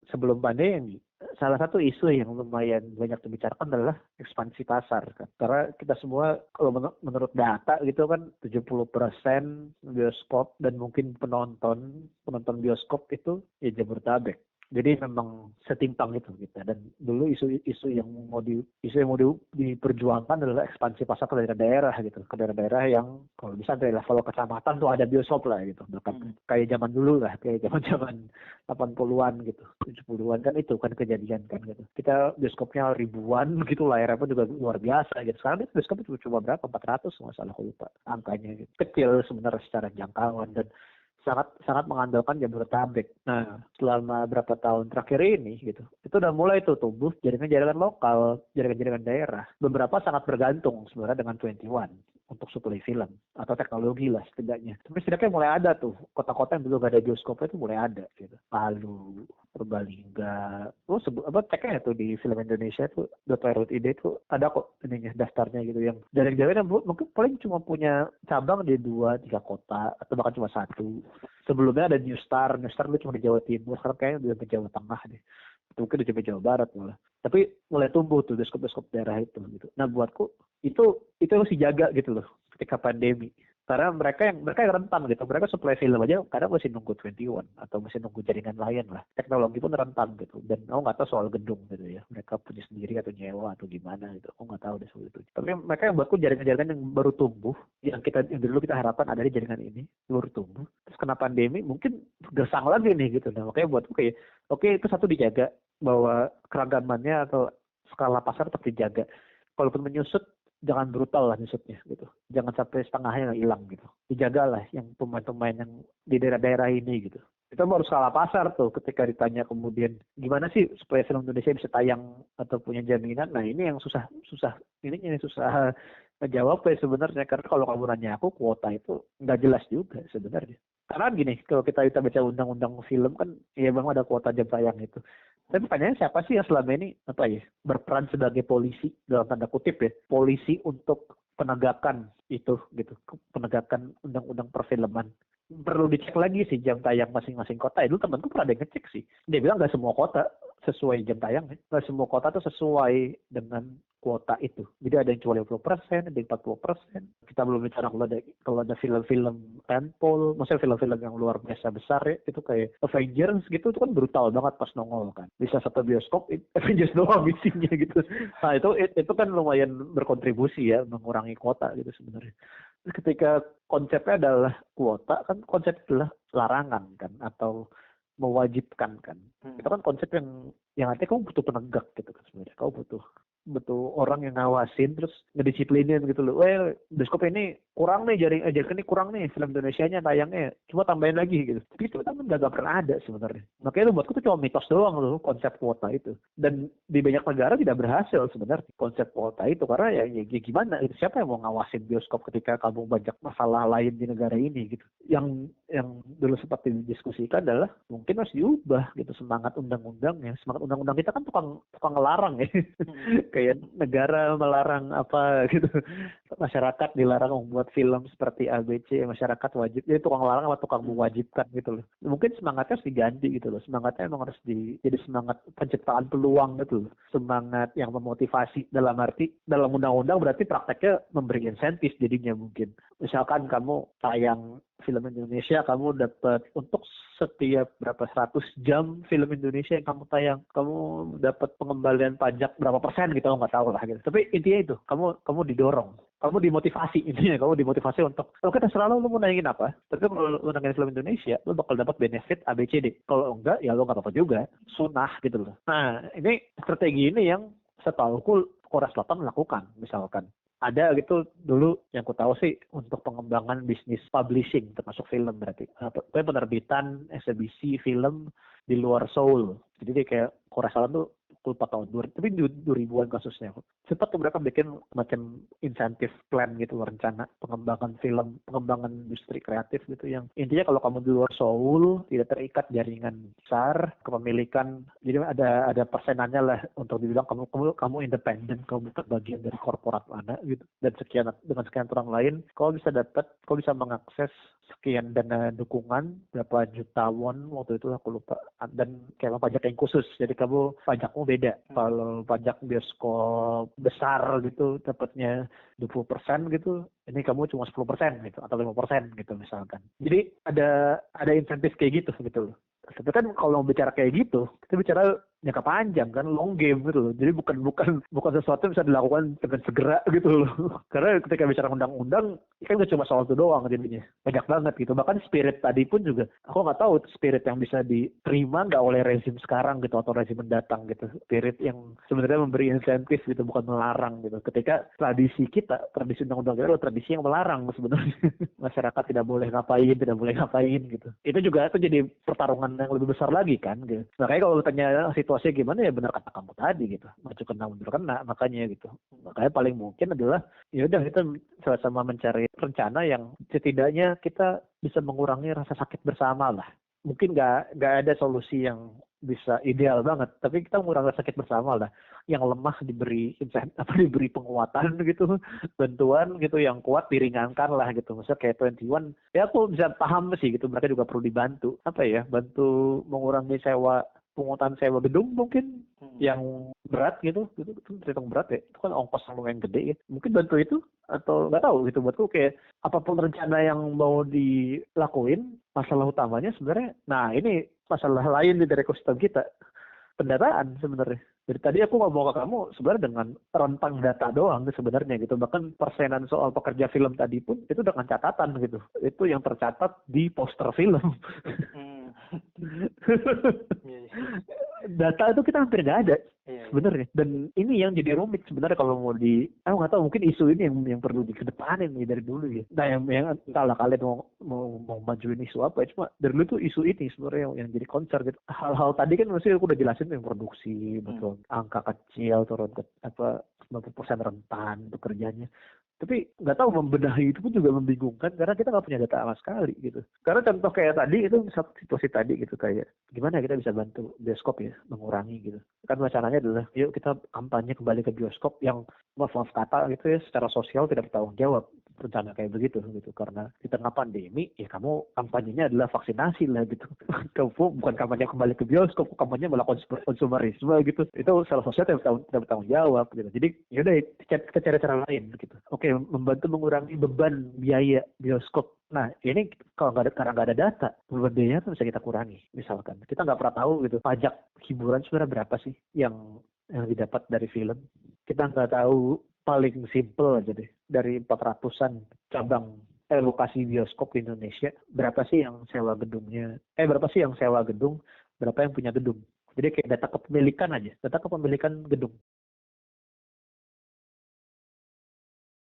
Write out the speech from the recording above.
sebelum pandemi, salah satu isu yang lumayan banyak dibicarakan adalah ekspansi pasar kan. Karena kita semua kalau menurut data gitu kan 70% bioskop dan mungkin penonton bioskop itu ya Jabodetabek. Jadi memang setimpang itu kita. Dan dulu isu yang mau diperjuangkan adalah ekspansi pasar ke daerah-daerah gitu, ke daerah-daerah yang kalau bisa dari level kecamatan tuh ada bioskop lah gitu. Bahkan kayak zaman dulu lah, kayak zaman 80-an gitu, 70-an kan itu kan kejadian kan gitu. Kita bioskopnya ribuan gitu, layarnya pun juga luar biasa gitu. Sekarang itu bioskop itu cuma berapa? 400 nggak salah, aku lupa angkanya gitu. Kecil sebenarnya secara jangkauan dan sangat mengandalkan Jabodetabek. Nah, selama berapa tahun terakhir ini gitu, itu udah mulai tuh tumbuh jaringan-jaringan lokal, jaringan-jaringan daerah. Beberapa sangat bergantung sebenarnya dengan 21 untuk suplai film atau teknologi lah setidaknya. Tapi setidaknya mulai ada tuh kota-kota yang dulu gak ada bioskopnya itu mulai ada gitu. Palu, Purbalingga, ceknya tuh di film Indonesia tuh .id tuh ada kok ininya daftarnya gitu yang jaringan-jaringan yang mungkin paling cuma punya cabang di 2-3 kota atau bahkan cuma satu. Sebelumnya ada New Star itu cuma di Jawa Timur, sekarang kayaknya udah di Jawa Tengah deh. Atau mungkin di Jawa Barat malah. Tapi mulai tumbuh tuh bioskop-bioskop daerah itu gitu. Nah buatku itu harus dijaga gitu loh ketika pandemi. Karena mereka yang rentan gitu. Mereka supply film aja kadang masih nunggu 21 atau masih nunggu jaringan lain lah. Teknologi pun rentan gitu. Dan aku nggak tahu soal gedung gitu ya. Mereka punya sendiri atau nyewa atau gimana gitu. Aku nggak tahu deh soal itu. Tapi mereka yang buatku jaringan-jaringan yang baru tumbuh, yang dulu kita harapkan ada di jaringan ini baru tumbuh. Terus kena pandemi mungkin gersang lagi nih gitu. Nah makanya buatku kayak oke, itu satu dijaga bahwa keragamannya atau skala pasar tetap dijaga. Kalaupun menyusut, jangan brutal lah nyusutnya gitu. Jangan sampai setengahnya hilang gitu. Dijagalah yang pemain-pemain yang di daerah-daerah ini gitu. Itu baru skala pasar tuh ketika ditanya kemudian gimana sih supaya film Indonesia bisa tayang atau punya jaminan. Nah ini yang susah ngejawab ya sebenarnya. Karena kalau kamu nanya aku, kuota itu nggak jelas juga sebenarnya. Karena gini, kalau kita baca undang-undang film kan, ya memang ada kuota jam tayang itu. Tapi pertanyaannya siapa sih yang selama ini berperan sebagai polisi dalam tanda kutip ya, polisi untuk penegakan itu gitu, penegakan undang-undang perfilman. Perlu dicek lagi sih jam tayang masing-masing kota. Dulu temanku pernah ada yang ngecek sih. Dia bilang nggak semua kota sesuai jam tayang ya. Nggak semua kota tuh sesuai dengan kuota itu. Jadi ada yang cuma 50%, ada yang 40%. Kita belum bicara kalau ada film-film tentpole, maksudnya film-film yang luar biasa besar ya, itu kayak Avengers gitu, itu kan brutal banget pas nongol kan. Bisa satu bioskop Avengers doang isinya gitu. Nah itu kan lumayan berkontribusi ya mengurangi kuota gitu sebenarnya. Ketika konsepnya adalah kuota, kan konsep adalah larangan kan atau mewajibkan kan. Itu kan konsep yang artinya kamu butuh penegak gitu kan sebenarnya. Kamu butuh orang yang ngawasin terus ngedisiplinin gitu loh. Bioskop ini kurang nih jaringan ini kurang nih film Indonesianya tayangnya. Cuma tambahin lagi gitu. Tapi itu kan nggak pernah ada sebenarnya. Makanya itu buatku tuh cuma mitos doang loh konsep kuota itu. Dan di banyak negara tidak berhasil sebenarnya konsep kuota itu karena ya gimana? Siapa yang mau ngawasin bioskop ketika kamu banyak masalah lain di negara ini gitu. Yang dulu sempat didiskusikan adalah mungkin harus diubah gitu semangat undang-undangnya. Semangat undang-undang kita kan tukang ngelarang ya. Kayak negara melarang apa gitu, masyarakat dilarang membuat film seperti ABC, masyarakat wajib, jadi tukang larang apa tukang mewajibkan gitu loh. Mungkin semangatnya harus diganti gitu loh, semangatnya emang harus jadi semangat penciptaan peluang gitu loh, semangat yang memotivasi dalam arti dalam undang-undang berarti prakteknya memberi insentif jadinya mungkin. Misalkan kamu tayang film Indonesia, kamu dapat untuk setiap berapa 100 jam film Indonesia yang kamu tayang, kamu dapat pengembalian pajak berapa persen gitu, nggak tahu lah gitu. Tapi intinya itu, kamu didorong, kamu dimotivasi intinya, kamu dimotivasi untuk, oke terserah lo mau nayangin apa, tapi kalau lo nayangin film Indonesia, lo bakal dapat benefit ABCD. Kalau enggak, ya lo nggak apa-apa juga, sunah gitu loh. Nah ini strategi ini yang setahuku Korea Selatan melakukan, misalkan. Ada gitu dulu yang ku tahu sih untuk pengembangan bisnis publishing termasuk film berarti. Penerbitan eksebisi film di luar Seoul. Jadi kayak Korea Selatan tuh aku lupa tahun tapi 2000-an kasusnya. Sempat tuh mereka bikin macam insentif plan gitu, rencana pengembangan film, pengembangan industri kreatif gitu, yang intinya kalau kamu di luar Seoul tidak terikat jaringan besar kepemilikan, jadi ada persenannya lah untuk dibilang kamu independen, kamu bukan bagian dari korporat mana gitu, dan dengan sekian orang lain kau bisa mengakses sekian dana dukungan berapa juta won waktu itu aku lupa, dan kayak pajak yang khusus, jadi kamu pajakmu beda. Kalau pajak bioskop besar gitu dapatnya 20% gitu, ini kamu cuma 10% gitu atau 5% gitu misalkan. Jadi ada insentif kayak gitu loh. Tapi kan kalau bicara kayak gitu, kita bicara jangka panjang kan, long game gitu loh. Jadi bukan sesuatu yang bisa dilakukan dengan segera gitu loh. Karena ketika bicara undang-undang, kan nggak cuma soal itu doang jadinya. Banyak banget gitu. Bahkan spirit tadi pun juga, aku nggak tahu spirit yang bisa diterima nggak oleh rezim sekarang gitu atau rezim mendatang gitu. Spirit yang sebenarnya memberi insentif gitu, bukan melarang gitu. Ketika tradisi undang-undang kita adalah tradisi yang melarang sebenarnya. Masyarakat tidak boleh ngapain gitu. Itu jadi pertarungan yang lebih besar lagi kan gitu. Makanya kalau tanya situasinya gimana, ya benar kata kamu tadi gitu, maju kena mundur kena, makanya gitu. Makanya paling mungkin adalah ya udah kita sama-sama mencari rencana yang setidaknya kita bisa mengurangi rasa sakit bersama lah. Mungkin nggak ada solusi yang bisa ideal banget, tapi kita mengurangi rasa sakit bersama lah. Yang lemah diberi penguatan gitu, bantuan gitu, yang kuat diringankan lah gitu. Misalnya kayak 21, ya aku bisa paham sih gitu, mereka juga perlu dibantu bantu mengurangi pungutan sewa gedung mungkin yang berat gitu terhitung berat ya, itu kan ongkos yang lumayan gede ya, mungkin bantu itu, atau nggak tahu gitu. Buatku kayak apapun rencana yang mau dilakuin, masalah utamanya sebenarnya, nah ini masalah lain dari ekosistem kita, pendataan sebenarnya. Dari tadi aku ngomong ke kamu sebenarnya dengan rentang data doang sebenarnya gitu. Bahkan persenan soal pekerja film tadi pun itu dengan catatan gitu. Itu yang tercatat di poster film. Data itu kita hampir nggak ada sebenarnya. Dan ini yang jadi rumit sebenarnya kalau mau aku nggak tahu, mungkin isu ini yang perlu dikedepanin nih dari dulu ya. Nah yang entahlah kalian mau majuin isu apa ya, cuma dari dulu tuh isu ini sebenarnya yang jadi concern gitu. Hal-hal tadi kan mesti aku udah jelasin yang produksi betul, angka kecil turun ke 90% rentan pekerjaannya. Tapi nggak tahu, membenahi itu pun juga membingungkan karena kita nggak punya data sama sekali gitu. Karena contoh kayak tadi itu, situasi tadi gitu, kayak gimana kita bisa bantu bioskop ya mengurangi gitu. Kan wacananya adalah yuk kita kampanye kembali ke bioskop yang maaf kata gitu ya, secara sosial tidak bertanggung jawab. Rencana kayak begitu gitu, karena di tengah pandemi ya kamu kampanyenya adalah vaksinasi lah gitu. Kamu bukan kampanye kembali ke bioskop, kampanye melakukan konsumerisme gitu. Itu salah sosial tidak bertanggung jawab gitu. Jadi yaudah kita cari cara lain gitu. Oke, membantu mengurangi beban biaya bioskop. Nah ini karena nggak ada data, beban biayanya kan bisa kita kurangi. Misalkan kita nggak pernah tahu gitu pajak hiburan sebenarnya berapa sih yang didapat dari film. Kita nggak tahu, paling simple aja deh, dari 400-an cabang lokasi bioskop di Indonesia, berapa sih yang sewa gedung, berapa yang punya gedung. Jadi kayak data kepemilikan gedung.